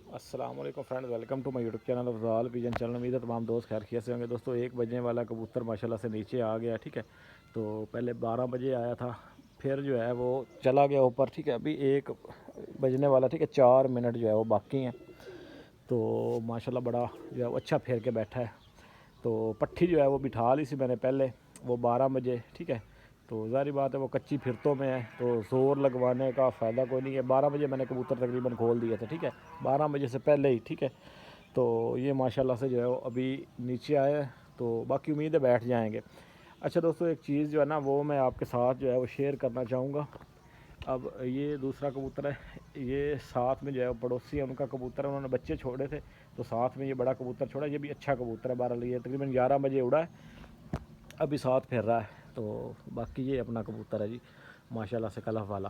अस्सलाम वालेकुम friends, welcome to my YouTube channel Afzal pigeon channel. उम्मीद है तमाम दोस्त खैर खैरियत से होंगे। दोस्तों 1 बजने वाला कबूतर माशाल्लाह से नीचे आ गया, ठीक है। तो पहले 12 बजे आया था, फिर जो है वो चला गया ऊपर, ठीक है। अभी 1 बजने वाला, ठीक है, 4 मिनट जो है वो बाकी हैं। तो माशाल्लाह बड़ा जो है वो अच्छा फेर के बैठा है। तो पट्ठी जो है वो बिठा ली सी मैंने पहले, वो 12 बजे, ठीक है। तो ज़ाहिर बात है वो कच्ची फिरतों में है, तो ज़ोर लगवाने का फ़ायदा कोई नहीं है। 12 बजे मैंने कबूतर तकरीबन खोल दिए थे, ठीक है, 12 बजे से पहले ही, ठीक है। तो ये माशाल्लाह से जो है वो अभी नीचे आया है, तो बाकी उम्मीद है बैठ जाएंगे। अच्छा दोस्तों, एक चीज़ जो है ना वो मैं आपके साथ जो है वो शेयर करना चाहूँगा। अब ये दूसरा कबूतर है, ये साथ में जो है वो पड़ोसी है, उनका कबूतर है, उन्होंने बच्चे छोड़े थे, तो साथ में ये बड़ा कबूतर छोड़ा। ये भी अच्छा कबूतर है, बहरहाल ये तकरीबन 11 बजे उड़ा है, अभी साथ फिर रहा है। तो बाकी ये अपना कबूतर है जी, माशाल्लाह से कलफ वाला।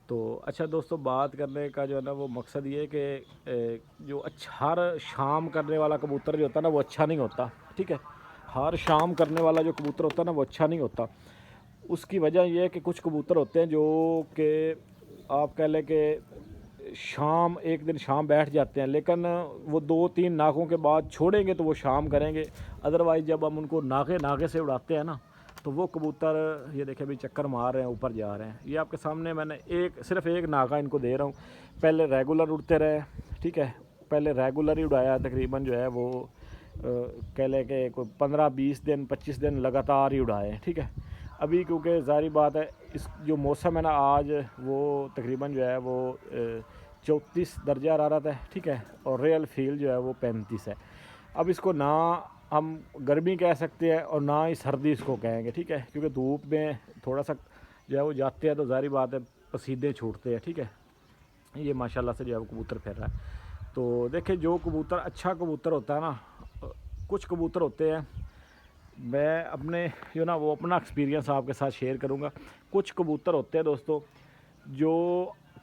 तो अच्छा दोस्तों, बात करने का जो है ना वो मकसद ये है कि जो अच्छा हर शाम करने वाला कबूतर जो होता है ना वो अच्छा नहीं होता, ठीक है। हर शाम करने वाला जो कबूतर होता है ना वो अच्छा नहीं होता। उसकी वजह यह है कि कुछ कबूतर होते हैं जो कि आप कह लें कि शाम, एक दिन शाम बैठ जाते हैं, लेकिन वो 2-3 नाकों के बाद छोड़ेंगे तो वो शाम करेंगे। अदरवाइज़ जब हम उनको नाके नाके से उड़ाते हैं ना, तो वो कबूतर, ये देखें अभी चक्कर मार रहे हैं, ऊपर जा रहे हैं। ये आपके सामने मैंने सिर्फ एक नाका इनको दे रहा हूँ। पहले रेगुलर उड़ते रहे, ठीक है, पहले रेगुलर ही उड़ाया, तकरीबन जो है वो कह लें कि कोई 15-20 दिन 25 दिन लगातार ही उड़ाए, ठीक है। अभी क्योंकि ज़ाहिर बात है इस जो मौसम है ना आज, वो तकरीबन जो है वो 34 दर्जा हरारत है, ठीक है, और रियल फील जो है वो 35 है। अब इसको ना हम गर्मी कह सकते हैं और ना ही सर्दी इसको कहेंगे, ठीक है, क्योंकि धूप में थोड़ा सा जो है वो जाते हैं तो ज़ाहिर बात है पसीने छूटते हैं, ठीक है। ये माशाल्लाह से जो है वो कबूतर फिर रहा है। तो देखिए, जो कबूतर अच्छा कबूतर होता है ना, कुछ कबूतर होते हैं, मैं अपने जो ना वो अपना एक्सपीरियंस आपके साथ शेयर करूंगा। कुछ कबूतर होते हैं दोस्तों जो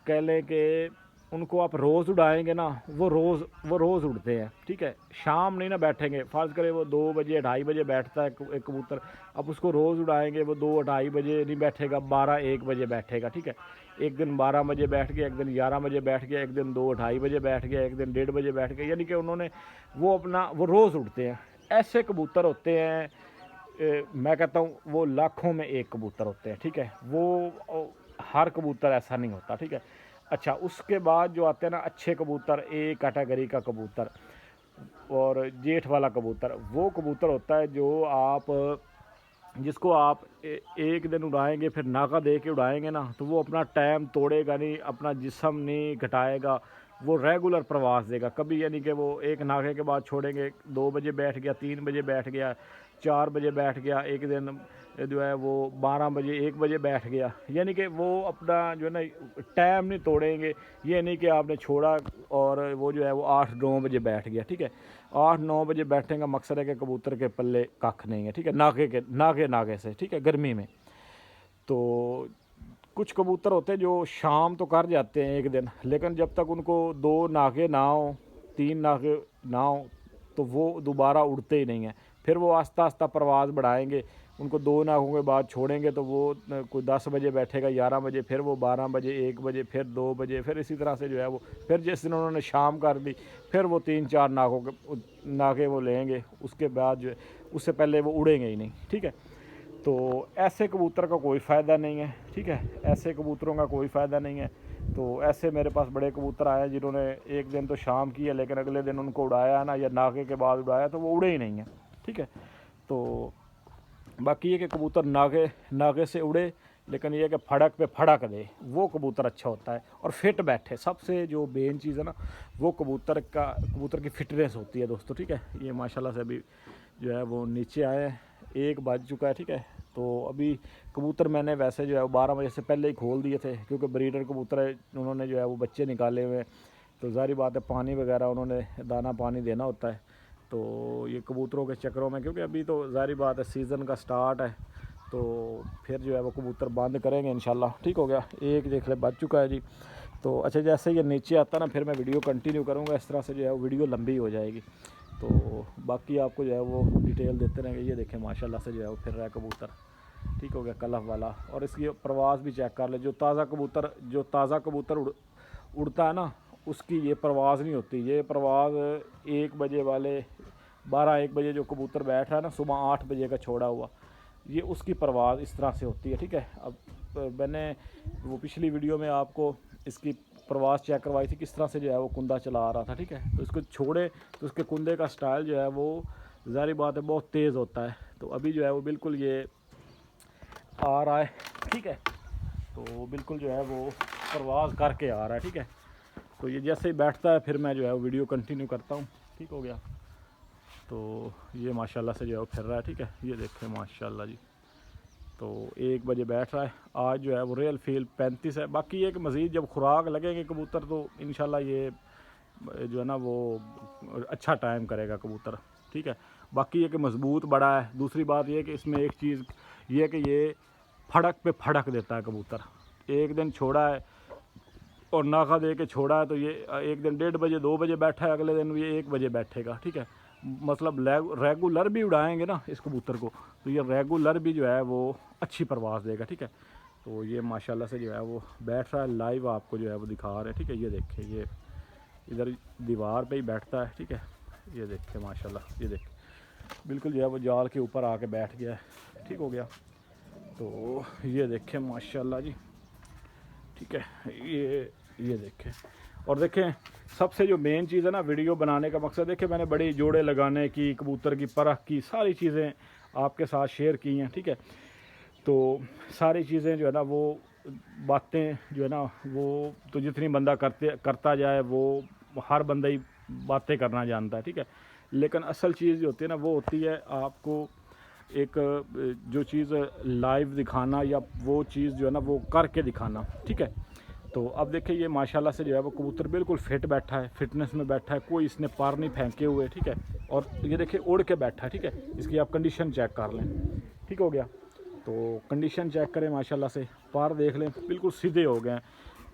कह लें कि उनको आप रोज़ उड़ाएंगे ना, वो रोज़ उड़ते हैं, ठीक है। शाम नहीं ना बैठेंगे, फ़र्ज़ करें वो 2 बजे 2:30 बजे बैठता है एक कबूतर, अब उसको रोज़ उड़ाएंगे, वो 2-2:30 बजे नहीं बैठेगा, 12-1 बजे बैठेगा, ठीक है। एक दिन 12 बजे बैठ गया, एक दिन 11 बजे बैठ गया, एक दिन 2-2:30 बजे बैठ गया, एक दिन 1:30 बजे बैठ गया, यानी कि उन्होंने वो रोज़ उड़ते हैं। ऐसे कबूतर होते हैं, मैं कहता हूँ वो लाखों में एक कबूतर होते हैं, ठीक है। हर कबूतर ऐसा नहीं होता, ठीक है। अच्छा, उसके बाद जो आते हैं ना अच्छे कबूतर, ए कैटेगरी का कबूतर और जेठ वाला कबूतर, वो कबूतर होता है जो आप जिसको आप एक दिन उड़ाएंगे, फिर नाका दे के उड़ाएंगे ना, तो वो अपना टाइम तोड़ेगा नहीं, अपना जिस्म नहीं घटाएगा, वो रेगुलर प्रवास देगा कभी, यानी कि वो एक नाके के बाद छोड़ेंगे, 2 बजे बैठ गया, 3 बजे बैठ गया, 4 बजे बैठ गया, एक दिन जो है वो 12 बजे 1 बजे बैठ गया, यानी कि वो अपना जो है ना टाइम नहीं तोड़ेंगे। ये नहीं कि आपने छोड़ा और वो जो है वो 8-9 बजे बैठ गया, ठीक है। 8-9 बजे बैठने का मकसद है कि कबूतर के पल्ले कख नहीं है, ठीक है, नाके से, ठीक है, गर्मी में। तो कुछ कबूतर होते हैं जो शाम तो कर जाते हैं एक दिन, लेकिन जब तक उनको 2 नाके ना हो, 3 नाके ना हो, तो वो दोबारा उड़ते ही नहीं हैं। फिर वो आस्ता आस्ता परवाज़ बढ़ाएंगे, उनको 2 नाकों के बाद छोड़ेंगे तो वो कोई 10 बजे बैठेगा, 11 बजे, फिर वो 12 बजे 1 बजे, फिर 2 बजे, फिर इसी तरह से जो है वो, फिर जिस दिन उन्होंने शाम कर दी, फिर वो 3-4 नाके वो लेंगे, उसके बाद जो है उससे पहले वो उड़ेंगे ही नहीं, ठीक है। तो ऐसे कबूतर का कोई फ़ायदा नहीं है, ठीक है, ऐसे कबूतरों का कोई फ़ायदा नहीं है। तो ऐसे मेरे पास बड़े कबूतर आए हैं जिन्होंने एक दिन तो शाम की है, लेकिन अगले दिन उनको उड़ाया ना, या नाके के बाद उड़ाया, तो वो उड़े ही नहीं हैं, ठीक है। तो बाकी ये कि कबूतर नाके नाके से उड़े, लेकिन ये कि फड़क पे फड़क दे, वो कबूतर अच्छा होता है। और फिट बैठे, सबसे जो मेन चीज़ है ना, वो कबूतर की फिटनेस होती है दोस्तों, ठीक है। ये माशाल्लाह से अभी जो है वो नीचे आए हैं, 1 बज चुका है, ठीक है। तो अभी कबूतर मैंने वैसे जो है वो 12 बजे से पहले ही खोल दिए थे, क्योंकि ब्रीडर कबूतर है, उन्होंने जो है वो बच्चे निकाले हुए हैं, तो ज़ाहिर बात है पानी वगैरह उन्होंने दाना पानी देना होता है। तो ये कबूतरों के चक्करों में, क्योंकि अभी तो ज़ाहिर बात है सीज़न का स्टार्ट है, तो फिर जो है वो कबूतर बंद करेंगे इंशाल्लाह। ठीक हो गया, एक देख ले बज चुका है जी। तो अच्छा, जैसे ये नीचे आता ना, फिर मैं वीडियो कंटिन्यू करूँगा, इस तरह से जो है वो वीडियो लंबी हो जाएगी। तो बाकी आपको जो है वो डिटेल देते रहेंगे। ये देखें माशाल्लाह से जो है वो फिर रहा है कबूतर, ठीक हो गया, कलफ वाला। और इसकी प्रवास भी चेक कर ले, जो ताज़ा कबूतर उड़ता है ना, उसकी ये परवाज़ नहीं होती। ये परवाज़ 1 बजे वाले 12-1 बजे जो कबूतर बैठ रहा है ना, सुबह 8 बजे का छोड़ा हुआ, ये उसकी परवाज़ इस तरह से होती है, ठीक है। अब मैंने वो पिछली वीडियो में आपको इसकी परवाज़ चेक करवाई थी, किस तरह से जो है वो कुंदा चला रहा था, ठीक है। तो इसको छोड़े तो उसके कुंदे का स्टाइल जो है वो ज़ाहिर बात है बहुत तेज़ होता है। तो अभी जो है वो बिल्कुल ये आ रहा है, ठीक है। तो बिल्कुल जो है वो परवाज़ करके आ रहा है, ठीक है। तो ये जैसे ही बैठता है फिर मैं जो है वो वीडियो कंटिन्यू करता हूँ, ठीक हो गया। तो ये माशाल्लाह से जो है वो फिर रहा है, ठीक है। ये देखें माशाल्लाह जी। तो 1 बजे बैठ रहा है। आज जो है वो रियल फील 35 है। बाकी ये कि मज़ीद जब खुराक लगेंगे कबूतर तो इंशाल्लाह ये जो है ना वो अच्छा टाइम करेगा कबूतर, ठीक है। बाकी ये कि मज़बूत बड़ा है। दूसरी बात ये कि इसमें एक चीज़ ये कि ये फड़क पे फड़क देता है कबूतर। एक दिन छोड़ा है और नाका दे के छोड़ा है तो ये एक दिन 1:30 बजे 2 बजे बैठा है, अगले दिन ये 1 बजे बैठेगा, ठीक है। मतलब रेगुलर भी उड़ाएंगे ना इस कबूतर को तो ये रेगुलर भी जो है वो अच्छी परवाज़ देगा, ठीक है। तो ये माशाल्लाह से जो है वो बैठ रहा है, लाइव आपको जो है वो दिखा रहे हैं, ठीक है। ये देखें, ये इधर दीवार पे ही बैठता है, ठीक है। ये देखें माशाल्लाह, ये देखें बिल्कुल जो है वो जाल के ऊपर आके बैठ गया है, ठीक हो गया। तो ये देखें माशाल्लाह जी, ठीक है। ये देखें और देखें सबसे जो मेन चीज़ है ना वीडियो बनाने का मकसद, देखें मैंने बड़ी जोड़े लगाने की, कबूतर की परख की, सारी चीज़ें आपके साथ शेयर की हैं, ठीक है। तो सारी चीज़ें जो है ना वो बातें जो है ना वो तो जितनी बंदा करता जाए वो हर बंदा ही बातें करना जानता है, ठीक है। लेकिन असल चीज़ जो होती है ना वो होती है आपको एक जो चीज़ लाइव दिखाना या वो चीज़ जो है ना वो करके दिखाना, ठीक है। तो अब देखिए ये माशाल्लाह से जो है वो कबूतर बिल्कुल फिट बैठा है, फिटनेस में बैठा है, कोई इसने पार नहीं फेंके हुए, ठीक है। और ये देखिए उड़ के बैठा है, ठीक है। इसकी आप कंडीशन चेक कर लें, ठीक हो गया। तो कंडीशन चेक करें माशाल्लाह से, पार देख लें बिल्कुल सीधे हो गए हैं।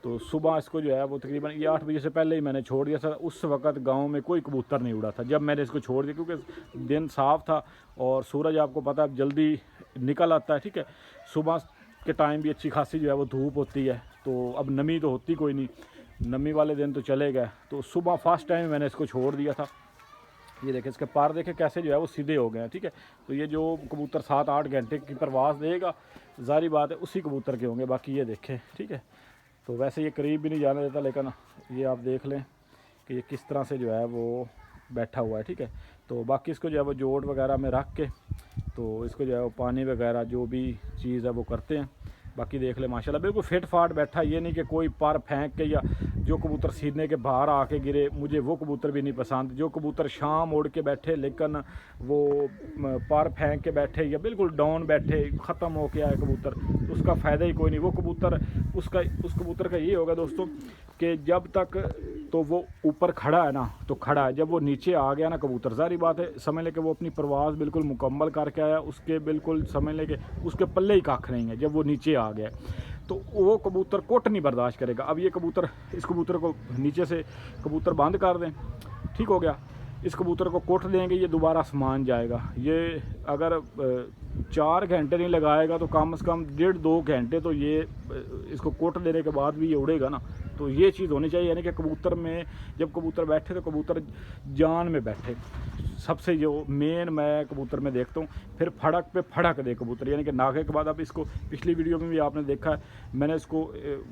तो सुबह इसको जो है वो तकरीबन ये 8 बजे से पहले ही मैंने छोड़ दिया था। उस वक़्त गांव में कोई कबूतर नहीं उड़ा था जब मैंने इसको छोड़ दिया, क्योंकि दिन साफ़ था और सूरज आपको पता है जल्दी निकल आता है, ठीक है। सुबह के टाइम भी अच्छी खासी जो है वो धूप होती है, तो अब नमी तो होती कोई नहीं, नमी वाले दिन तो चले गए। तो सुबह फर्स्ट टाइम मैंने इसको छोड़ दिया था। ये देखें इसके पार देखें कैसे जो है वो सीधे हो गए हैं, ठीक है। तो ये जो कबूतर 7-8 घंटे की परवाज़ देगा ज़ाहिर बात है उसी कबूतर के होंगे। बाकी ये देखें, ठीक है। तो वैसे ये करीब भी नहीं जाने देता, लेकिन ये आप देख लें कि ये किस तरह से जो है वो बैठा हुआ है, ठीक है। तो बाकी इसको जो है वो जोड़ वगैरह में रख के तो इसको जो है वो पानी वगैरह जो भी चीज़ है वो करते हैं। बाकी देख ले माशाल्लाह बिल्कुल फिट फाट बैठा, ये नहीं कि कोई पर फेंक के या जो कबूतर सीधने के बाहर आके गिरे, मुझे वो कबूतर भी नहीं पसंद। जो कबूतर शाम उड़ के बैठे लेकिन वो पर फेंक के बैठे या बिल्कुल डाउन बैठे ख़त्म हो के आए कबूतर, तो उसका फ़ायदा ही कोई नहीं। वो कबूतर उस कबूतर का ये होगा दोस्तों कि जब तक तो वो ऊपर खड़ा है ना तो खड़ा है, जब वो नीचे आ गया ना कबूतर ज़ाहिर बात है समझ ले कि वो अपनी परवाज़ बिल्कुल मुकम्मल करके आया, उसके बिल्कुल समझ ले कि उसके पल्ले ही कख नहीं है। जब वो नीचे आ गया तो वो कबूतर कोट नहीं बर्दाश्त करेगा। अब ये कबूतर इस कबूतर को नीचे से कबूतर बंद कर दें, ठीक हो गया। इस कबूतर को कोट देंगे, ये दोबारा आसमान जाएगा। ये अगर 4 घंटे नहीं लगाएगा तो कम से कम 1.5-2 घंटे तो ये इसको कोट देने के बाद भी ये उड़ेगा ना। तो ये चीज़ होनी चाहिए, यानी कि कबूतर में जब कबूतर बैठे तो कबूतर जान में बैठे। सबसे जो मेन मैं कबूतर में देखता हूँ, फिर फड़क पे फड़क दे कबूतर, यानी कि नागे के बाद। अब इसको पिछली वीडियो में भी आपने देखा है, मैंने इसको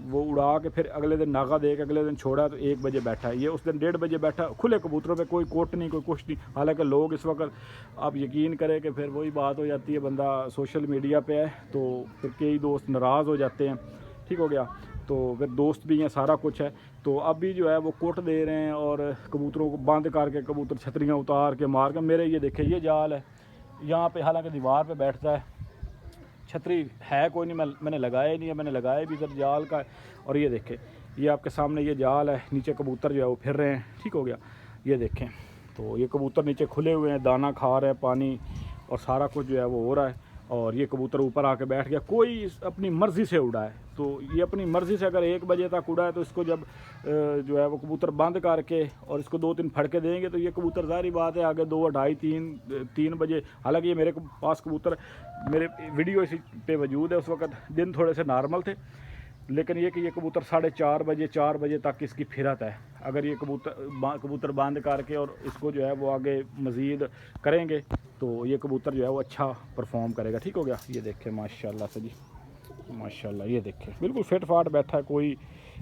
वो उड़ा के फिर अगले दिन नागा दे के अगले दिन छोड़ा तो 1 बजे बैठा है। ये उस दिन 1:30 बजे बैठा, खुले कबूतरों पे कोई कोट नहीं, कोई कुछ नहीं। हालांकि लोग इस वक्त आप यकीन करें कि फिर वही बात हो जाती है, बंदा सोशल मीडिया पे है तो फिर कई दोस्त नाराज़ हो जाते हैं, ठीक हो गया। तो फिर दोस्त भी हैं, सारा कुछ है। तो अभी जो है वो कोट दे रहे हैं और कबूतरों को बंद करके कबूतर छतरियाँ उतार के मार के। मेरे ये देखे ये जाल है यहाँ पे, हालांकि दीवार पे बैठता है, छतरी है कोई नहीं, मैंने लगाया ही नहीं है, मैंने लगाया भी इधर जाल का। और ये देखें ये आपके सामने ये जाल है, नीचे कबूतर जो है वो फिर रहे हैं, ठीक हो गया। ये देखें तो ये कबूतर नीचे खुले हुए हैं, दाना खा रहे हैं, पानी और सारा कुछ जो है वो हो रहा है। और ये कबूतर ऊपर आके बैठ गया, कोई अपनी मर्ज़ी से उड़ा है। तो ये अपनी मर्ज़ी से अगर 1 बजे तक उड़ा है तो इसको जब जो है वो कबूतर बंद करके और इसको 2-3 फड़के देंगे तो ये कबूतर ज़ाहिर बात है आगे 2, 2:30, 3 बजे। हालांकि ये मेरे पास कबूतर मेरे वीडियो इसी पे वजूद है, उस वक्त दिन थोड़े से नॉर्मल थे लेकिन ये कि ये कबूतर 4:30 4 बजे तक इसकी फिरत है। अगर ये कबूतर बंद करके और इसको जो है वो आगे मज़ीद करेंगे तो ये कबूतर जो है वो अच्छा परफॉर्म करेगा। ठीक हो गया। ये देखें माशाल्लाह से जी, माशाल्लाह, ये देखें बिल्कुल फिट फाट बैठा है, कोई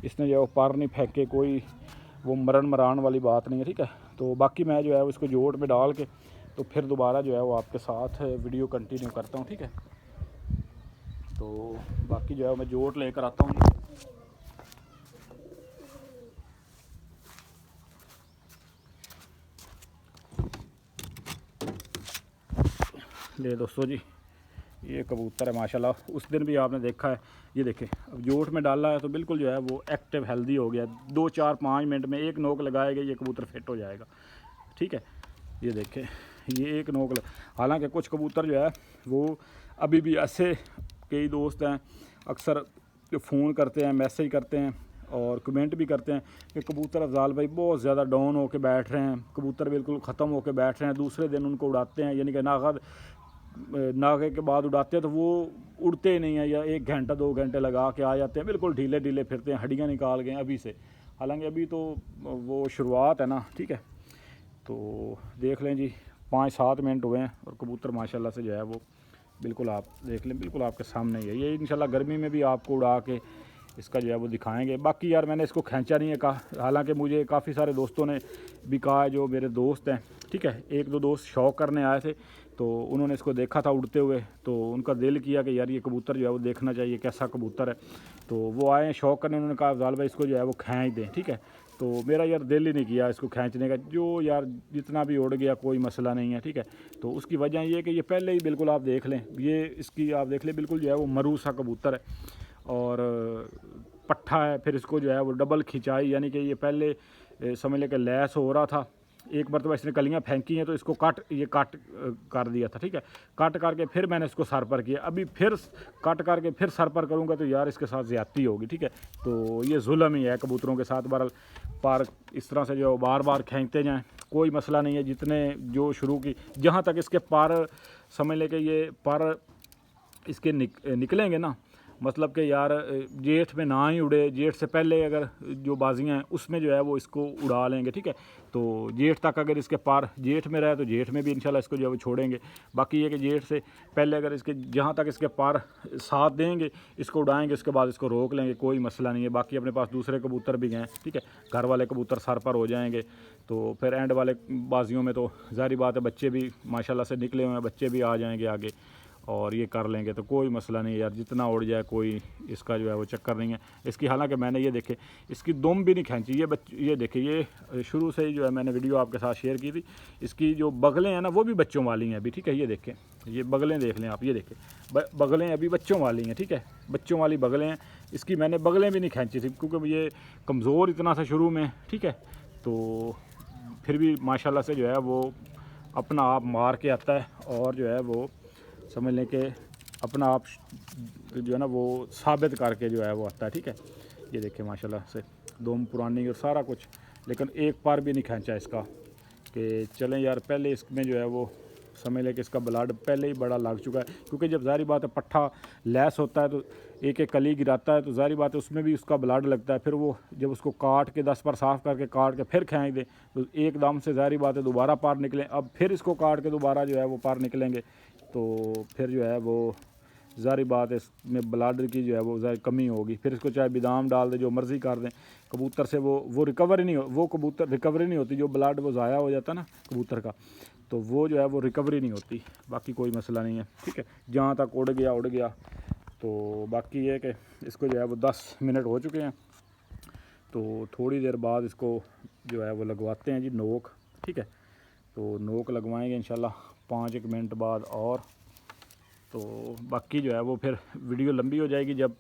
इसने जो है पर नहीं फेंके, कोई वो मरान वाली बात नहीं है। ठीक है, तो बाकी मैं जो है उसको जोड़ में डाल के तो फिर दोबारा जो है वो आपके साथ वीडियो कंटिन्यू करता हूँ। ठीक है, तो बाकी जो है मैं जोड़ लेकर आता हूँ। ले दोस्तों जी, ये कबूतर है माशाल्लाह। उस दिन भी आपने देखा है, ये देखें अब जोट में डाला है तो बिल्कुल जो है वो एक्टिव हेल्दी हो गया। 2 4 5 मिनट में एक नोक लगाएगा ये कबूतर फिट हो जाएगा। ठीक है, ये देखें ये एक नोक हालांकि कुछ कबूतर जो है वो अभी भी ऐसे, कई दोस्त हैं अक्सर जो फ़ोन करते हैं, मैसेज करते हैं और कमेंट भी करते हैं कि कबूतर अफजाल भाई बहुत ज़्यादा डाउन होकर बैठ रहे हैं, कबूतर बिल्कुल ख़त्म होकर बैठ रहे हैं, दूसरे दिन उनको उड़ाते हैं, यानी कि नागे के बाद उड़ाते हैं तो वो उड़ते ही नहीं है, या 1 घंटा 2 घंटे लगा के आ जाते हैं, बिल्कुल ढीले ढीले फिरते हैं, हड्डियाँ निकाल गए अभी से। हालांकि अभी तो वो शुरुआत है ना। ठीक है, तो देख लें जी 5-7 मिनट हुए हैं और कबूतर माशाल्लाह से जो है वो बिल्कुल आप देख लें, बिल्कुल आपके सामने ही है। ये इंशाल्लाह गर्मी में भी आपको उड़ा के इसका जो है वो दिखाएंगे। बाकी यार मैंने इसको खींचा नहीं है हालांकि मुझे काफ़ी सारे दोस्तों ने भी कहा है, जो मेरे दोस्त हैं। ठीक है, 1-2 दोस्त शौक़ करने आए थे तो उन्होंने इसको देखा था उड़ते हुए, तो उनका दिल किया कि यार ये कबूतर जो है वो देखना चाहिए कैसा कबूतर है। तो वो आए हैं शौक़ करने, उन्होंने कहा अफजाल भाई इसको जो है वो खींच दें। ठीक है, तो मेरा यार दिल ही नहीं किया इसको खींचने का, जो यार जितना भी उड़ गया कोई मसला नहीं है। ठीक है, तो उसकी वजह ये कि ये पहले ही बिल्कुल आप देख लें, ये इसकी आप देख लें बिल्कुल जो है वो मरू सा कबूतर है और पट्ठा है। फिर इसको जो है वो डबल खिंचाई, यानी कि ये पहले समझ लें कि लैस हो रहा था, एक मरतबा इसने कलियाँ फेंकी हैं तो इसको कट कर दिया था। ठीक है, कट करके फिर मैंने इसको सर पर किया, अभी फिर कट करके फिर सर पर करूँगा तो यार इसके साथ ज़्यादती होगी। ठीक है, तो ये जुल्म ही है कबूतरों के साथ। बहरहाल पर इस तरह से जो बार बार खींचते जाएँ कोई मसला नहीं है, जितने जो शुरू की जहाँ तक इसके पर समझ लें कि ये पर इसके निकलेंगे ना, मतलब कि यार जेठ में ना ही उड़े, जेठ से पहले अगर जो बाजियाँ हैं उसमें जो है वो इसको उड़ा लेंगे। ठीक है, तो जेठ तक अगर इसके पार जेठ में रहे तो जेठ में भी इंशाल्लाह इसको जो है वो छोड़ेंगे। बाकी ये कि जेठ से पहले अगर इसके जहाँ तक इसके पार साथ देंगे इसको उड़ाएंगे, उसके बाद इसको रोक लेंगे, कोई मसला नहीं है। बाकी अपने पास दूसरे कबूतर भी हैं। ठीक है, घर वाले कबूतर सर पर हो जाएंगे तो फिर एंड वाले बाजियों में तो ज़ाहिर बात है बच्चे भी माशाल्लाह से निकले हुए हैं, बच्चे भी आ जाएंगे आगे और ये कर लेंगे तो कोई मसला नहीं है यार, जितना उड़ जाए कोई इसका जो है वो चक्कर नहीं है इसकी। हालांकि मैंने ये देखे इसकी दुम भी नहीं खींची, ये देखे ये शुरू से ही जो है मैंने वीडियो आपके साथ शेयर की थी, इसकी जो बगलें हैं ना वो भी बच्चों वाली हैं अभी। ठीक है, ये देखें ये बगलें देख लें आप, ये देखें बगलें अभी बच्चों वाली हैं। ठीक है, बच्चों वाली बगलें हैं, इसकी मैंने बगलें भी नहीं खींची थी क्योंकि ये कमज़ोर इतना था शुरू में। ठीक है, तो फिर भी माशाल्लाह से जो है वो अपना आप मार के आता है और जो है वो समझ लें कि अपना आप जो है ना वो साबित करके जो है वो आता है। ठीक है, ये देखें माशाल्लाह से दोम पुरानी और सारा कुछ, लेकिन एक बार भी नहीं खींचा इसका कि चलें यार। पहले इसमें जो है वो समझ लें कि इसका ब्लड पहले ही बड़ा लग चुका है, क्योंकि जब ज़ाहिर बात है पट्ठा लैस होता है तो एक एक कली गिराता है तो ज़ाहिर बात है उसमें भी उसका ब्लड लगता है। फिर वो जब उसको काट के 10 बार साफ़ करके काट के फिर खींच दें तो एकदम से ज़ाहिर बात है दोबारा पार निकलें, अब फिर इसको काट के दोबारा जो है वो पार निकलेंगे तो फिर जो है वो ज़ाहिर बात है इसमें ब्लड की जो है वो ज़ाहिर कमी होगी। फिर इसको चाहे बादाम डाल दें, जो मर्ज़ी कर दें, कबूतर से वो रिकवर ही नहीं वो कबूतर रिकवरी नहीं होती, जो ब्लड वो ज़ाया हो जाता है ना कबूतर का, तो वो जो है वो रिकवरी नहीं होती। बाकी कोई मसला नहीं है। ठीक है, जहाँ तक उड़ गया। तो बाकी ये कि इसको जो है वो 10 मिनट हो चुके हैं, तो थोड़ी देर बाद इसको जो है वो लगवाते हैं जी नोक। ठीक है, तो नोक लगवाएंगे इंशाल्लाह 5-1 मिनट बाद और तो बाकी जो है वो फिर वीडियो लंबी हो जाएगी। जब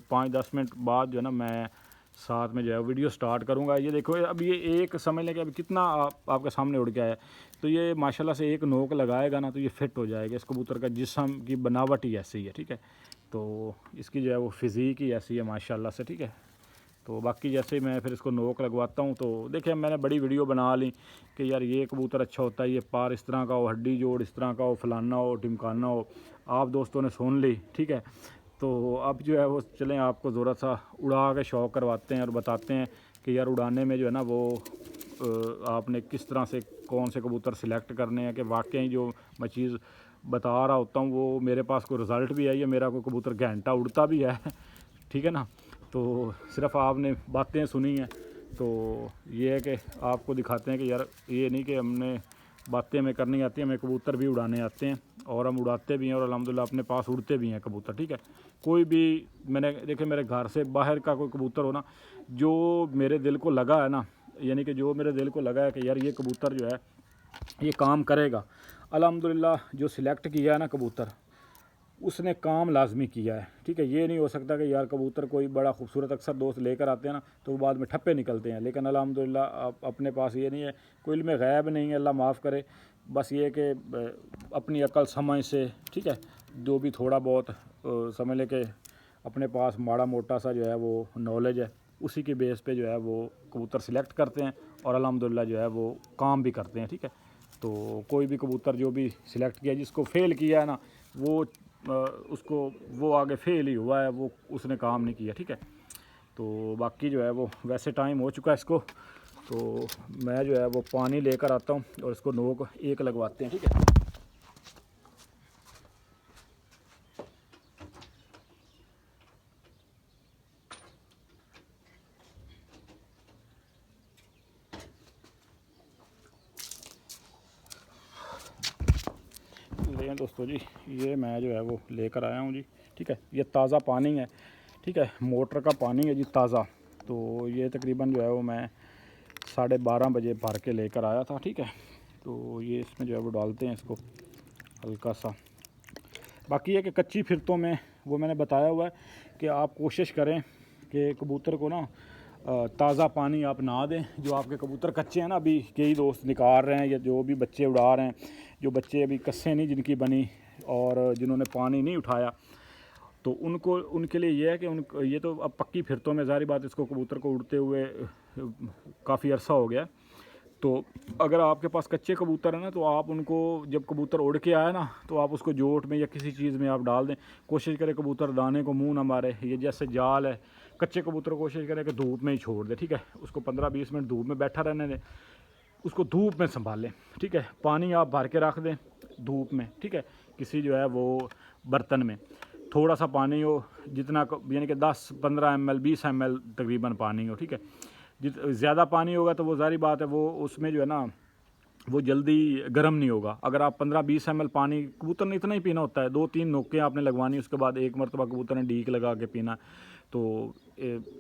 5-10 मिनट बाद जो है ना मैं साथ में जो है वीडियो स्टार्ट करूँगा। ये देखो अब ये एक समझ लें कि अभी कितना आपके सामने उड़ के आया है, तो ये माशाल्लाह से एक नोक लगाएगा ना तो ये फिट हो जाएगा। इस कबूतर का जिस्म की बनावट ही ऐसी है। ठीक है, तो इसकी जो है वो फिज़ीक ही ऐसी है माशाल्लाह से। ठीक है, तो बाकी जैसे मैं फिर इसको नोक लगवाता हूँ तो देखिए मैंने बड़ी वीडियो बना ली कि यार ये कबूतर अच्छा होता है, ये पार इस तरह का हो, हड्डी जोड़ इस तरह का हो, फलाना हो टिमकाना हो, आप दोस्तों ने सुन ली। ठीक है, तो अब जो है वो चलें आपको ज़रा सा उड़ा के शौक़ करवाते हैं और बताते हैं कि यार उड़ाने में जो है ना वो आपने किस तरह से कौन से कबूतर सिलेक्ट करने हैं, कि वाकई जो मैं चीज़ बता रहा होता हूँ वो मेरे पास कोई रिज़ल्ट भी आई है, मेरा कोई कबूतर घंटा उड़ता भी है ठीक है ना। तो सिर्फ आपने बातें सुनी हैं, तो ये है कि आपको दिखाते हैं कि यार ये नहीं कि हमने बातें हमें करनी आती है, हमें कबूतर भी उड़ाने आते हैं और हम उड़ाते भी हैं और अल्हम्दुलिल्लाह अपने पास उड़ते भी हैं कबूतर, ठीक है। कोई भी मैंने देखे मेरे घर से बाहर का कोई कबूतर हो ना, जो मेरे दिल को लगा है ना, यानी कि जो मेरे दिल को लगा है कि यार ये कबूतर जो है ये काम करेगा, अल्हम्दुलिल्लाह जो सिलेक्ट किया है ना कबूतर, उसने काम लाजमी किया है, ठीक है। ये नहीं हो सकता कि यार कबूतर कोई बड़ा खूबसूरत अक्सर दोस्त लेकर आते हैं ना तो वो बाद में ठप्पे निकलते हैं, लेकिन अल्हम्दुलिल्लाह अपने पास ये नहीं है, कोई इल्म गैब नहीं है, अल्लाह माफ़ करे। बस ये कि अपनी अकल समझ से, ठीक है, जो भी थोड़ा बहुत समझ ले कि अपने पास माड़ा मोटा सा जो है वो नॉलेज है, उसी के बेस पे जो है वो कबूतर सिलेक्ट करते हैं और अल्हम्दुलिल्लाह जो है वो काम भी करते हैं, ठीक है। तो कोई भी कबूतर जो भी सिलेक्ट किया, जिसको फ़ेल किया है ना वो उसको वो आगे फ़ेल ही हुआ है, वो उसने काम नहीं किया, ठीक है। तो बाकी जो है वो वैसे टाइम हो चुका है इसको, तो मैं जो है वो पानी लेकर आता हूँ और इसको नोक एक लगवाते हैं, ठीक है। लें दोस्तों जी, ये मैं जो है वो लेकर आया हूँ जी, ठीक है। ये ताज़ा पानी है, ठीक है, मोटर का पानी है जी ताज़ा। तो ये तकरीबन जो है वो मैं 12:30 बजे भर के लेकर आया था, ठीक है। तो ये इसमें जो है वो डालते हैं इसको हल्का सा। बाकी है कि कच्ची फिरतों में वो मैंने बताया हुआ है कि आप कोशिश करें कि कबूतर को ना ताज़ा पानी आप ना दें। जो आपके कबूतर कच्चे हैं ना, अभी कई दोस्त निकाल रहे हैं या जो भी बच्चे उड़ा रहे हैं, जो बच्चे अभी कस्सें नहीं जिनकी बनी और जिन्होंने पानी नहीं उठाया, तो उनको उनके लिए ये है कि उन ये तो अब पक्की फिरतों में ज़ाहिर बात इसको कबूतर को उड़ते हुए काफ़ी अरसा हो गया। तो अगर आपके पास कच्चे कबूतर हैं ना, तो आप उनको जब कबूतर उड़ के आए ना तो आप उसको जोट में या किसी चीज़ में आप डाल दें। कोशिश करें कबूतर दाने को मुंह ना मारे। ये जैसे जाल है, कच्चे कबूतर कोशिश करें कि धूप में ही छोड़ दें, ठीक है। उसको 15-20 मिनट धूप में बैठा रहने दें, उसको धूप में संभालें, ठीक है। पानी आप भर के रख दें धूप में, ठीक है, किसी जो है वो बर्तन में थोड़ा सा पानी हो, जितना यानी कि 10-15 ml 20 ml तकरीबन पानी हो, ठीक है। ज़्यादा पानी होगा तो वो ज़ाहिर बात है वो उसमें जो है ना वो जल्दी गर्म नहीं होगा। अगर आप 15-20 ml पानी, कबूतर ने इतना ही पीना होता है, 2-3 नोकें आपने लगवानी, उसके बाद एक मरतबा कबूतर ने डीक लगा के पीना। तो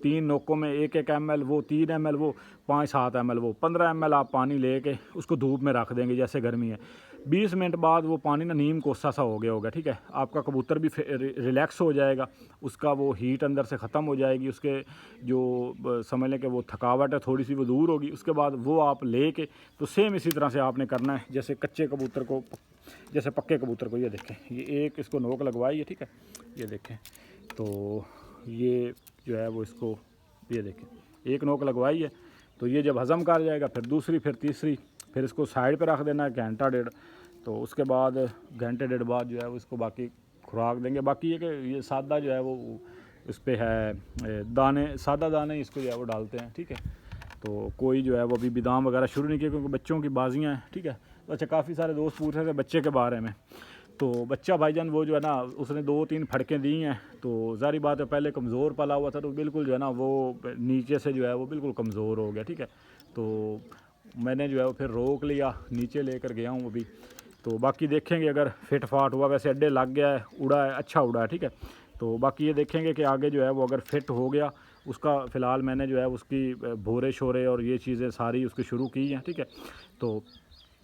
3 नोकों में 1-1 ml वो, 3 ml वो, 5-7 ml वो, 15 ml आप पानी ले कर उसको धूप में रख देंगे जैसे गर्मी है। 20 मिनट बाद वो पानी ना नीम कोसा सा हो गया होगा, ठीक है। आपका कबूतर भी रिलैक्स हो जाएगा, उसका वो हीट अंदर से ख़त्म हो जाएगी, उसके जो समझ लें कि वो थकावट है थोड़ी सी वो दूर होगी। उसके बाद वो आप ले के तो सेम इसी तरह से आपने करना है जैसे कच्चे कबूतर को, जैसे पक्के कबूतर को। ये देखें, ये एक इसको नोक लगवाई है, ठीक है, ये देखें। तो ये जो है वो इसको, ये देखें, एक नोक लगवाई है। तो ये जब हज़म कर जाएगा फिर दूसरी, फिर तीसरी, फिर इसको साइड पे रख देना है घंटा डेढ़। तो उसके बाद घंटे डेढ़ बाद जो है वो इसको बाकी खुराक देंगे। बाकी ये कि ये सादा जो है वो इस पर है दाने, सादा दाने इसको जो है वो डालते हैं, ठीक है। तो कोई जो है वो अभी बादाम वगैरह शुरू नहीं किया क्योंकि बच्चों की बाजियाँ हैं, ठीक है। तो अच्छा, काफ़ी सारे दोस्त पूछ रहे थे बच्चे के बारे में। तो बच्चा भाईजान वो जो है ना उसने 2-3 फड़कें दी हैं। तो ज़ाहिर बात है पहले कमज़ोर पला हुआ था तो बिल्कुल जो है ना वो नीचे से जो है वो बिल्कुल कमज़ोर हो गया, ठीक है। तो मैंने जो है वो फिर रोक लिया, नीचे लेकर गया हूँ अभी। तो बाकी देखेंगे अगर फिट फाट हुआ, वैसे अड्डे लग गया है, उड़ा है, अच्छा उड़ा है, ठीक है। तो बाकी ये देखेंगे कि आगे जो है वो अगर फिट हो गया, उसका फ़िलहाल मैंने जो है उसकी भोरे शोरे और ये चीज़ें सारी उसकी शुरू की हैं, ठीक है। तो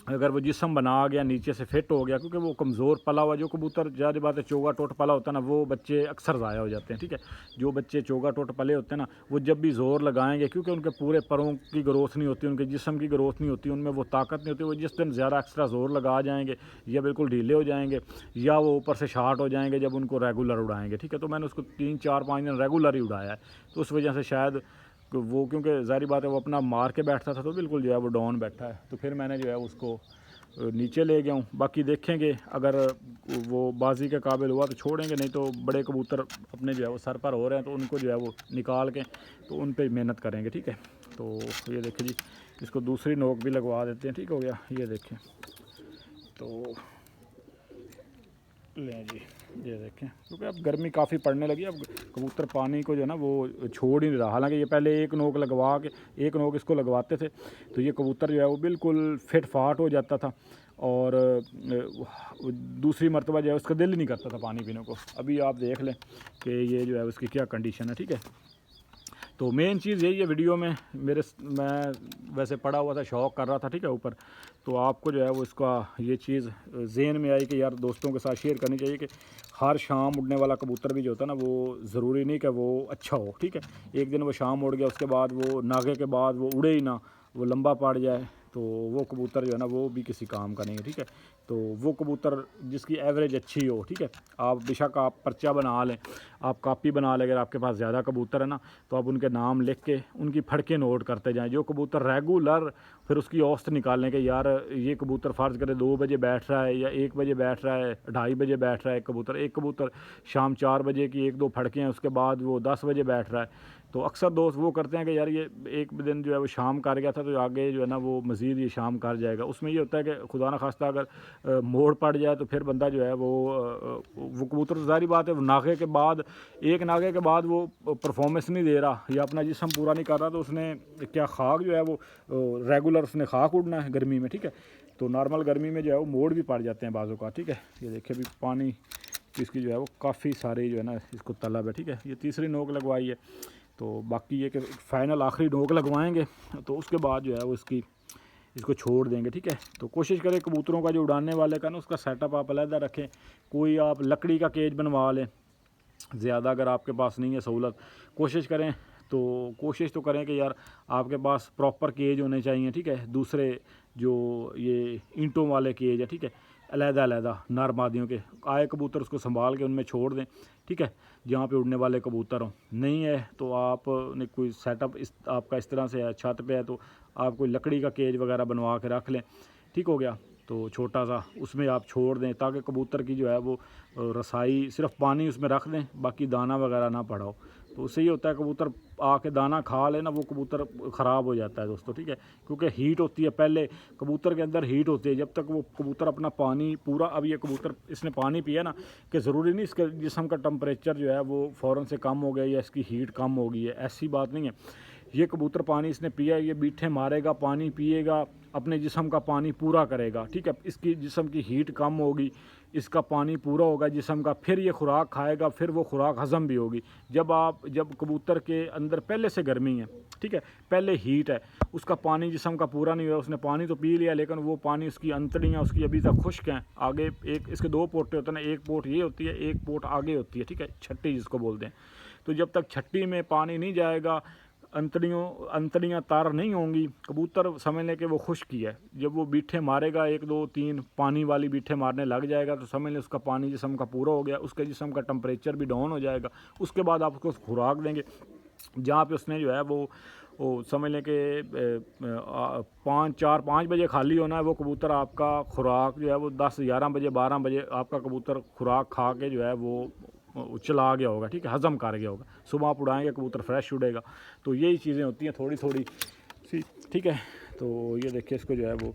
अगर वो जिस्म बना गया, नीचे से फिट हो गया, क्योंकि वो कमज़ोर पला हुआ जो कबूतर, ज़्यादा बात है चोगा टोट पला होता है ना, वो बच्चे अक्सर ज़ाया हो जाते हैं, ठीक है। जो बच्चे चोगा टोट पले होते हैं ना, वो जब भी ज़ोर लगाएंगे, क्योंकि उनके पूरे परों की ग्रोथ नहीं होती, उनके जिस्म की ग्रोथ नहीं होती, उनमें वो ताकत नहीं होती, वो जिस दिन ज़्यादा एक्स्ट्रा ज़ोर लगा जाएंगे या बिल्कुल ढीले हो जाएंगे या वो ऊपर से शार्ट हो जाएंगे जब उनको रेगुलर उड़ाएंगे, ठीक है। तो मैंने उसको 3-4-5 दिन रेगुलर ही उड़ाया है, तो उस वजह से शायद वो, क्योंकि ज़ाहिर बात है वो अपना मार के बैठता था तो बिल्कुल जो है वो डाउन बैठा है। तो फिर मैंने जो है उसको नीचे ले गया हूँ। बाकी देखेंगे अगर वो बाजी के काबिल हुआ तो छोड़ेंगे, नहीं तो बड़े कबूतर अपने जो है वो सर पर हो रहे हैं तो उनको जो है वो निकाल के तो उन पर मेहनत करेंगे, ठीक है। तो ये देखें जी, इसको दूसरी नोक भी लगवा देते हैं, ठीक हो गया। ये देखें, तो लें जी, ये देखें, क्योंकि अब गर्मी काफ़ी पड़ने लगी, अब कबूतर पानी को जो है ना वो छोड़ ही नहीं रहा। हालांकि ये पहले एक नोक लगवा के, एक नोक इसको लगवाते थे तो ये कबूतर जो है वो बिल्कुल फिट फाट हो जाता था और दूसरी मरतबा जो है उसका दिल ही नहीं करता था पानी पीने को। अभी आप देख लें कि ये जो है उसकी क्या कंडीशन है, ठीक है। तो मेन चीज़ यही है वीडियो में, मैं वैसे पढ़ा हुआ था, शौक़ कर रहा था, ठीक है, ऊपर, तो आपको जो है वो इसका ये चीज़ ज़हन में आई कि यार दोस्तों के साथ शेयर करनी चाहिए कि हर शाम उड़ने वाला कबूतर भी जो होता है ना वो ज़रूरी नहीं कि वो अच्छा हो, ठीक है। एक दिन वो शाम उड़ गया, उसके बाद वो नागे के बाद वो उड़े ही ना, वो लंबा पड़ जाए, तो वो कबूतर जो है ना वो भी किसी काम का नहीं है, ठीक है। तो वो कबूतर जिसकी एवरेज अच्छी हो, ठीक है, आप बेशक आप पर्चा बना लें, आप कापी बना लें, अगर आपके पास ज़्यादा कबूतर है ना तो आप उनके नाम लिख के उनकी फड़के नोट करते जाएं। जो कबूतर रेगुलर, फिर उसकी औसत निकालने के, यार ये कबूतर फ़र्ज़ करें 2 बजे बैठ रहा है या 1 बजे बैठ रहा है, 2:30 बजे बैठ रहा है एक कबूतर शाम 4 बजे की 1-2 फड़के हैं, उसके बाद वो 10 बजे बैठ रहा है। तो अक्सर दोस्त वो करते हैं कि यार ये एक दिन जो है वो शाम कर गया था तो आगे जो है ना वो मज़ीद ये शाम कर जाएगा। उसमें ये होता है कि खुदा न खास्ता अगर मोड़ पड़ जाए तो फिर बंदा जो है वो कबूतर, तो ज़ाहिर बात है नागे के बाद, एक नागे के बाद वो परफॉर्मेंस नहीं दे रहा या अपना जिस्म पूरा नहीं कर रहा, तो उसने क्या खाक जो है वो रेगुलर उसने खाक उड़ना है गर्मी में, ठीक है। तो नॉर्मल गर्मी में जो है वो मोड़ भी पड़ जाते हैं बाज़ों का, ठीक है। ये देखिए अभी पानी इसकी जो है वो काफ़ी सारी जो है ना इसको तलब है, ठीक है। ये तीसरी नोक लगवाई है, तो बाकी ये कि फ़ाइनल आखिरी नोक लगवाएंगे तो उसके बाद जो है वो इसको छोड़ देंगे, ठीक है। तो कोशिश करें कबूतरों का जो उड़ाने वाले का ना उसका सेटअप आप अलहदा रखें, कोई आप लकड़ी का केज बनवा लें, ज़्यादा अगर आपके पास नहीं है सहूलत, कोशिश करें तो कोशिश तो करें कि यार आपके पास प्रॉपर केज होने चाहिए, ठीक है। दूसरे जो ये ईंटों वाले केज है, ठीक है, अलहदा नर मादियों के, आए कबूतर उसको संभाल के उनमें छोड़ दें, ठीक है, जहाँ पे उड़ने वाले कबूतर हों। नहीं है तो आपने कोई सेटअप आपका इस तरह से है, छत पे है, तो आप कोई लकड़ी का केज वगैरह बनवा के रख लें, ठीक हो गया। तो छोटा सा उसमें आप छोड़ दें ताकि कबूतर की जो है वो रसाई, सिर्फ पानी उसमें रख दें, बाकी दाना वगैरह ना पड़ा हो। तो उससे ये होता है कबूतर आके दाना खा ले ना, वो कबूतर ख़राब हो जाता है दोस्तों, ठीक है, क्योंकि हीट होती है, पहले कबूतर के अंदर हीट होती है, जब तक वो कबूतर अपना पानी पूरा, अब ये कबूतर इसने पानी पिया ना, कि ज़रूरी नहीं इसके जिस्म का टम्परेचर जो है वो फ़ौरन से कम हो गया या इसकी हीट कम हो गई है, ऐसी बात नहीं है। ये कबूतर पानी इसने पिया, ये बीठे मारेगा, पानी पिएगा, अपने जिस्म का पानी पूरा करेगा, ठीक है। इसकी जिस्म की हीट कम होगी, इसका पानी पूरा होगा जिस्म का, फिर ये खुराक खाएगा, फिर वो खुराक हज़म भी होगी। जब कबूतर के अंदर पहले से गर्मी है, ठीक है, पहले हीट है, उसका पानी जिस्म का पूरा नहीं हुआ, उसने पानी तो पी लिया लेकिन वो पानी, उसकी अंतड़ियाँ उसकी अभी तक खुश्क हैं। आगे एक इसके 2 पोटे होते हैं ना, एक पोट ये होती है, एक पोट आगे होती है, ठीक है, छट्टी जिसको बोलते हैं। तो जब तक छट्टी में पानी नहीं जाएगा, अंतड़ियाँ तार नहीं होंगी, कबूतर समझ लें कि वो खुश्क ही है। जब वो बीठे मारेगा 1 2 3 पानी वाली बीठे मारने लग जाएगा तो समझ लें उसका पानी जिस्म का पूरा हो गया, उसके जिस्म का टेम्परेचर भी डाउन हो जाएगा। उसके बाद आप उसको खुराक देंगे जहाँ पे उसने जो है वो समझ लें कि 5 बजे खाली होना है वो कबूतर, आपका खुराक जो है वो 10 11 बजे 12 बजे आपका कबूतर खुराक खा के जो है वो चला गया होगा, ठीक है, हज़म कर गया होगा। सुबह आप उड़ाएंगे कबूतर फ्रेश उड़ेगा। तो यही चीज़ें होती हैं थोड़ी थोड़ी सी, ठीक है। तो ये देखिए इसको जो है वो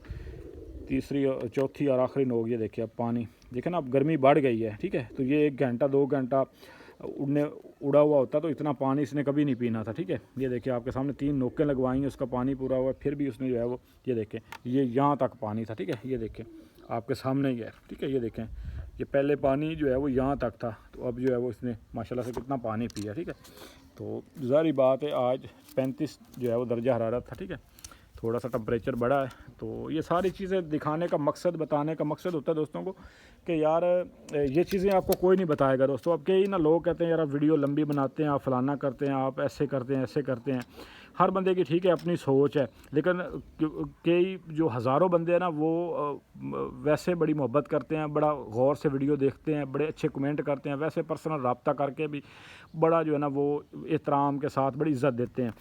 तीसरी और चौथी और आखिरी नोक, ये देखिए अब पानी देखें ना, अब गर्मी बढ़ गई है, ठीक है। तो ये 1 घंटा 2 घंटा उड़ा हुआ होता तो इतना पानी इसने कभी नहीं पीना था, ठीक है। ये देखिए आपके सामने 3 नोकें लगवाई हैं, उसका पानी पूरा हुआ, फिर भी उसने जो है वो, ये देखें, ये यहाँ तक पानी था, ठीक है, ये देखें आपके सामने ही है, ठीक है। ये देखें ये पहले पानी जो है वो यहाँ तक था, तो अब जो है वो इसने माशाल्लाह से कितना पानी पिया, ठीक है। तो ज़ाहिर बात है आज 35 जो है वो दर्जा हरारत था, ठीक है, थोड़ा सा टेम्परेचर बढ़ा है। तो ये सारी चीज़ें दिखाने का मकसद, बताने का मकसद होता है दोस्तों को कि यार ये चीज़ें आपको कोई नहीं बताएगा दोस्तों। अब कई ना लोग कहते हैं यार आप वीडियो लंबी बनाते हैं, आप फलाना करते हैं, आप ऐसे करते हैं, ऐसे करते हैं। हर बंदे की ठीक है अपनी सोच है, लेकिन कई जो हज़ारों बंदे हैं ना वो वैसे बड़ी मोहब्बत करते हैं, बड़ा गौर से वीडियो देखते हैं, बड़े अच्छे कमेंट करते हैं, वैसे पर्सनल रब्ता करके भी बड़ा जो है ना वो एहतराम के साथ बड़ी इज़्ज़त देते हैं।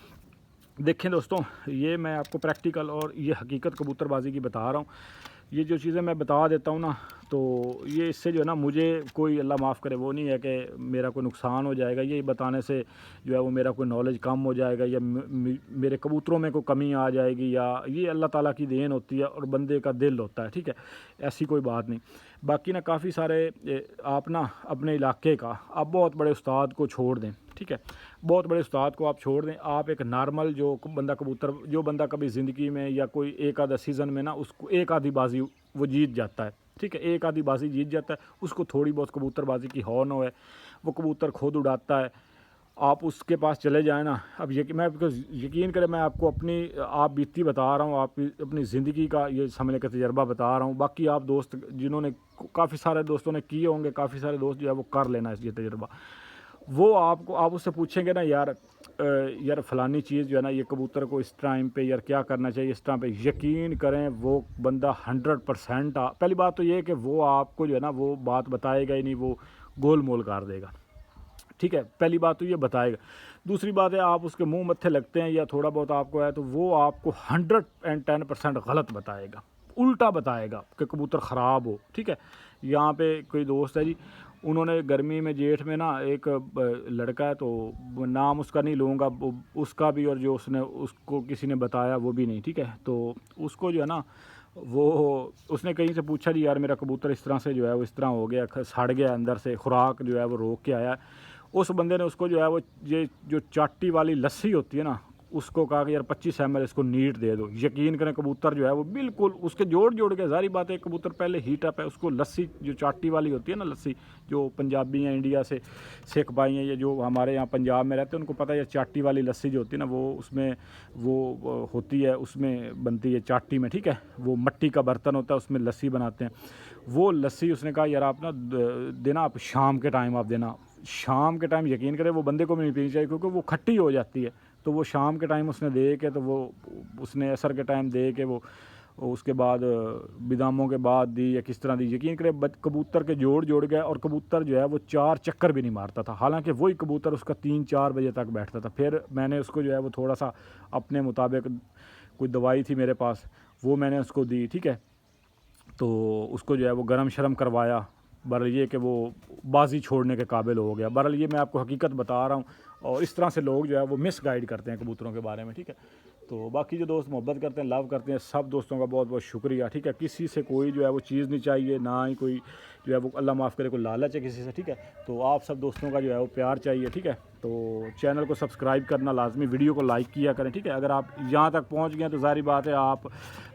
देखें दोस्तों, ये मैं आपको प्रैक्टिकल और ये हकीकत कबूतरबाजी की बता रहा हूँ ये जो चीज़ें मैं बता देता हूँ ना, तो ये इससे जो है ना मुझे कोई अल्लाह माफ़ करे वो नहीं है कि मेरा कोई नुकसान हो जाएगा, ये बताने से जो है वो मेरा कोई नॉलेज कम हो जाएगा या मेरे कबूतरों में कोई कमी आ जाएगी, या ये अल्लाह ताला की देन होती है और बंदे का दिल होता है, ठीक है, ऐसी कोई बात नहीं। बाकी ना काफ़ी सारे आप ना अपने इलाके का आप बहुत बड़े उस्ताद को छोड़ दें, ठीक है, बहुत बड़े उस्ताद को आप छोड़ दें, आप एक नॉर्मल जो बंदा कबूतर, जो बंदा कभी ज़िंदगी में या कोई एक आधा सीज़न में ना उसको एक आधी बाजी वो जीत जाता है, ठीक है, एक आधी बाजी जीत जाता है, उसको थोड़ी बहुत कबूतरबाजी की हौन हो है, वो कबूतर खुद उड़ाता है, आप उसके पास चले जाएँ ना। अब मैं आपको यकीन करें, मैं आपको अपनी आप बीती बता रहा हूँ, आप अपनी ज़िंदगी का ये समझने का तजर्बा बता रहा हूँ। बाकी आप दोस्त जिन्होंने काफ़ी सारे दोस्तों ने किए होंगे, काफ़ी सारे दोस्त जो है वो कर लेना ये तजर्बा। वो आपको आप उससे पूछेंगे ना यार यार फ़लानी चीज़ जो है ना ये कबूतर को इस टाइम पे यार क्या करना चाहिए इस टाइम पे, यकीन करें वो बंदा 100% पहली बात तो ये है कि वो आपको जो है ना वो बात बताएगा ही नहीं, वो गोल मोल कर देगा, ठीक है, पहली बात तो ये बताएगा। दूसरी बात है आप उसके मुंह मत्थे लगते हैं या थोड़ा बहुत आपको है तो वो आपको 110% गलत बताएगा, उल्टा बताएगा कि कबूतर ख़राब हो, ठीक है। यहाँ पे कोई दोस्त है जी, उन्होंने गर्मी में जेठ में ना एक लड़का है, तो नाम उसका नहीं लूँगा, उसका भी और जो उसने उसको किसी ने बताया वो भी नहीं, ठीक है। तो उसको जो है ना वो उसने कहीं से पूछा जी यार मेरा कबूतर इस तरह से जो है वो इस तरह हो गया, सड़ गया अंदर से, खुराक जो है वो रोक के आया। उस बंदे ने उसको जो है वो ये जो चाटी वाली लस्सी होती है ना, उसको कहा कि यार 25 ml इसको नीट दे दो। यकीन करें कबूतर जो है वो बिल्कुल उसके जोड़ जोड़ के, जारी बात है कबूतर पहले हीट अप है, उसको लस्सी जो चाटी वाली होती है ना, लस्सी जो पंजाबी हैं इंडिया से सिख भाई हैं या जो हमारे यहाँ पंजाब में रहते हैं उनको पता है, चाटी वाली लस्सी जो होती है ना वो उसमें वो होती है, उसमें बनती है चाटी में, ठीक है, वो मिट्टी का बर्तन होता है उसमें लस्सी बनाते हैं। वो लस्सी उसने कहा यार आप ना देना, आप शाम के टाइम आप देना। शाम के टाइम यकीन करें वो बंदे को भी नहीं पीनी चाहिए क्योंकि वो खट्टी हो जाती है, तो वो शाम के टाइम उसने दे के, तो वो उसने असर के टाइम दे के वो उसके बाद बिदामों के बाद दी या किस तरह दी, यकीन करें कबूतर के जोड़ जोड़ गए और कबूतर जो है वो 4 चक्कर भी नहीं मारता था, हालांकि वही कबूतर उसका 3-4 बजे तक बैठता था। फिर मैंने उसको जो है वो थोड़ा सा अपने मुताबिक कोई दवाई थी मेरे पास, वो मैंने उसको दी, ठीक है, तो उसको जो है वो गरम शरम करवाया, बहरहाल ये कि वो बाजी छोड़ने के काबिल हो गया। बहरहाल ये मैं आपको हकीकत बता रहा हूँ, और इस तरह से लोग जो है वो मिस गाइड करते हैं कबूतरों के बारे में, ठीक है। तो बाकी जो दोस्त मोहब्बत करते हैं, लव करते हैं, सब दोस्तों का बहुत बहुत शुक्रिया, ठीक है। किसी से कोई जो है वो चीज़ नहीं चाहिए, ना ही कोई जो है वो अल्लाह माफ़ करे कोई लालच है किसी से, ठीक है। तो आप सब दोस्तों का जो है वो प्यार चाहिए, ठीक है। तो चैनल को सब्सक्राइब करना लाजमी, वीडियो को लाइक किया करें, ठीक है। अगर आप यहाँ तक पहुँच गए तो ज़ाहिर बात है आप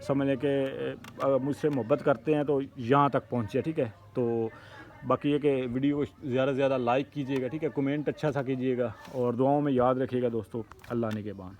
समझ के मुझसे मोहब्बत करते हैं तो यहाँ तक पहुँचे, ठीक है। तो बाकी ये कि वीडियो को ज़्यादा से ज़्यादा लाइक कीजिएगा, ठीक है, कमेंट अच्छा सा कीजिएगा और दुआओं में याद रखिएगा दोस्तों। अल्लाह ने के बान।